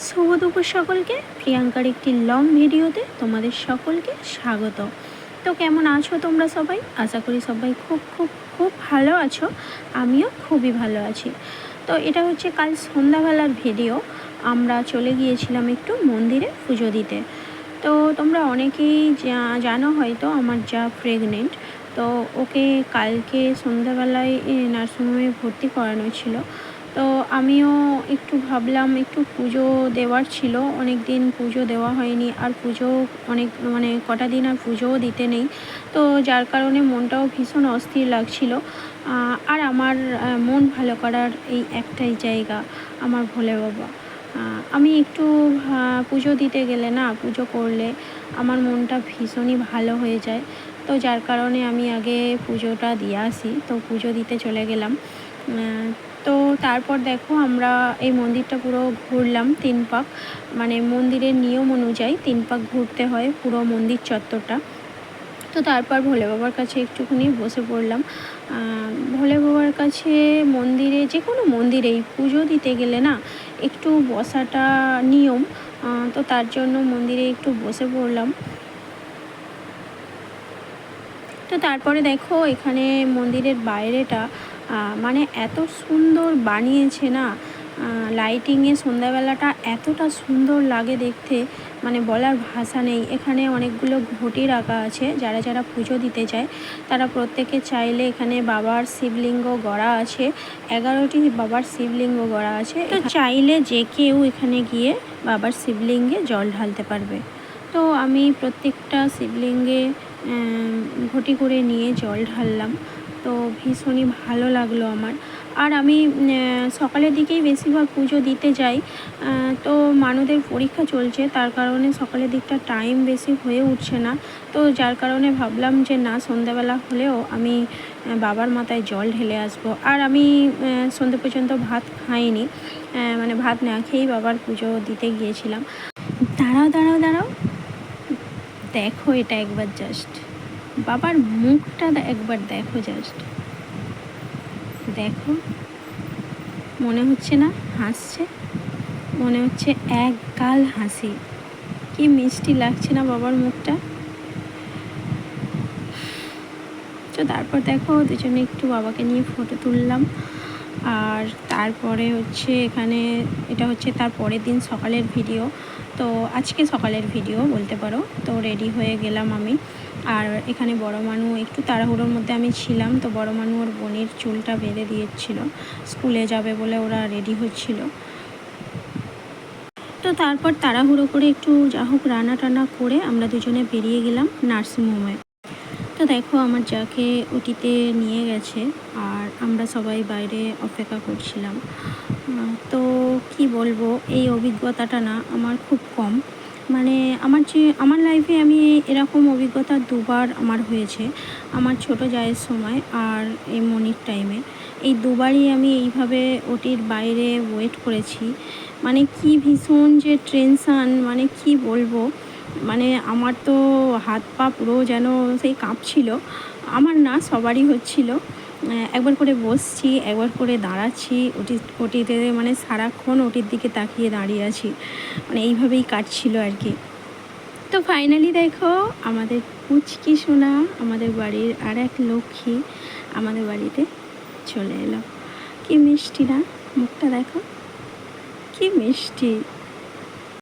শুভ দুপুর সকলকে। প্রিয়াঙ্কার একটি লং ভিডিওতে তোমাদের সকলকে স্বাগত। তো কেমন আছো তোমরা সবাই? আশা করি সবাই খুব খুব খুব ভালো আছো। আমিও খুবই ভালো আছি। তো এটা হচ্ছে কাল সন্ধ্যাবেলার ভিডিও। আমরা চলে গিয়েছিলাম একটু মন্দিরে পুজো দিতে। তো তোমরা অনেকেই জানো হয়তো আমার যা প্রেগনেন্ট। তো ওকে কালকে সন্ধ্যাবেলায় নার্সিংহোমে ভর্তি করানো ছিল। তো আমিও একটু ভাবলাম একটু পুজো দেওয়ার ছিল, অনেক দিন পুজো দেওয়া হয়নি, আর পুজো অনেক কটা দিন আর পুজোও দিতে নেই। তো যার কারণে মনটাও ভীষণ অস্থির লাগছিল। আর আমার মন ভালো করার এই একটাই জায়গা আমার ভোলে বাবা। আমি একটু পুজো দিতে গেলে না, পুজো করলে আমার মনটা ভীষণই ভালো হয়ে যায়। তো যার কারণে আমি আগে পুজোটা দিয়ে আসি। তো পুজো দিতে চলে গেলাম। তো তারপর দেখো আমরা এই মন্দিরটা পুরো ঘুরলাম 3 পাক। মন্দিরের নিয়ম অনুযায়ী 3 পাক ঘুরতে হয় পুরো মন্দির চত্বরটা। তো তারপর ভোলে বাবার কাছে একটুখানি বসে পড়লাম। ভোলে বাবার কাছে মন্দিরে, যে কোনো মন্দিরেই পুজো দিতে গেলে না একটু বসাটা নিয়ম। তো তার জন্য মন্দিরে একটু বসে পড়লাম। তো তারপরে দেখো এখানে মন্দিরের বাইরেটা এত সুন্দর বানিয়েছে না, লাইটিংয়ে সন্ধ্যাবেলাটা এতটা সুন্দর লাগে দেখতে, বলার ভাষা নেই। এখানে অনেকগুলো ঘটি রাখা আছে। যারা যারা পুজো দিতে যায় তারা প্রত্যেকে চাইলে, এখানে বাবার শিবলিঙ্গ গড়া আছে, 11টি বাবার শিবলিঙ্গ গড়া আছে। তো চাইলে যে কেউ এখানে গিয়ে বাবার শিবলিঙ্গে জল ঢালতে পারবে। তো আমি প্রত্যেকটা শিবলিঙ্গে ঘটি করে নিয়ে জল ঢাললাম। তো ভীষণই ভালো লাগলো আমার। আর আমি সকালের দিকেই বেশিরভাগ পুজো দিতে যাই। তো মানুষদের পরীক্ষা চলছে, তার কারণে সকালের দিকটা টাইম বেশি হয়ে উঠছে না। তো যার কারণে ভাবলাম যে না, সন্ধ্যাবেলা হলেও আমি বাবার মাথায় জল ঢেলে আসবো। আর আমি সন্ধ্যে পর্যন্ত ভাত খাইনি, ভাত না খেয়েই বাবার পুজো দিতে গিয়েছিলাম। দাঁড়াও দাঁড়াও দাঁড়াও, দেখো এটা একবার জাস্ট, বাবার মুখটা একবার দেখো, জাস্ট দেখো। মনে হচ্ছে না হাসছে? মনে হচ্ছে এক গাল হাসি। কি মিষ্টি লাগছে না বাবার মুখটা? তো তারপর দেখো দুজনে একটু বাবাকে নিয়ে ফটো তুললাম। আর তারপরে হচ্ছে এখানে, এটা হচ্ছে তার পরের দিন সকালের ভিডিও। তো আজকে সকালের ভিডিও বলতে পারো। তো রেডি হয়ে গেলাম আমি। আর এখানে বড় মানু, একটু তাড়াহুড়োর মধ্যে আমি ছিলাম। তো বড় মানু ওর বোনের চুলটা বেঁধে দিয়েছিল, স্কুলে যাবে বলে ওরা রেডি হচ্ছিল। তো তারপর তাড়াহুড়ো করে একটু যা হোক রান্না টান্না করে আমরা দুজনে বেরিয়ে গেলাম নার্সিংহোমে। তো দেখো আমার যাকে ওটিতে নিয়ে গেছে, আর আমরা সবাই বাইরে অপেক্ষা করছিলাম। তো কি বলবো, এই অভিজ্ঞতাটা না আমার খুব কম। আমার লাইফে আমি এরকম অভিজ্ঞতা দুবার আমার হয়েছে, আমার ছোট জায়ের সময় আর এই মনির টাইমে। এই দুবারই আমি এইভাবে ওটির বাইরে ওয়েট করেছি। কি ভীষণ যে টেনশান, কি বলবো। আমার তো হাত পা পুরো যেন সেই কাঁপছিল। আমার না, সবারই হচ্ছিল। একবার করে বসছি, একবার করে দাঁড়াচ্ছি, ওটিতে সারাক্ষণ ওটির দিকে তাকিয়ে দাঁড়িয়ে আছি। এইভাবেই কাটছিল আর কি। তো ফাইনালি দেখো আমাদের পুচকি সোনা, আমাদের বাড়ির আর এক লক্ষ্মী আমাদের বাড়িতে চলে এলো। কি মিষ্টি না, মুখটা দেখো কি মিষ্টি।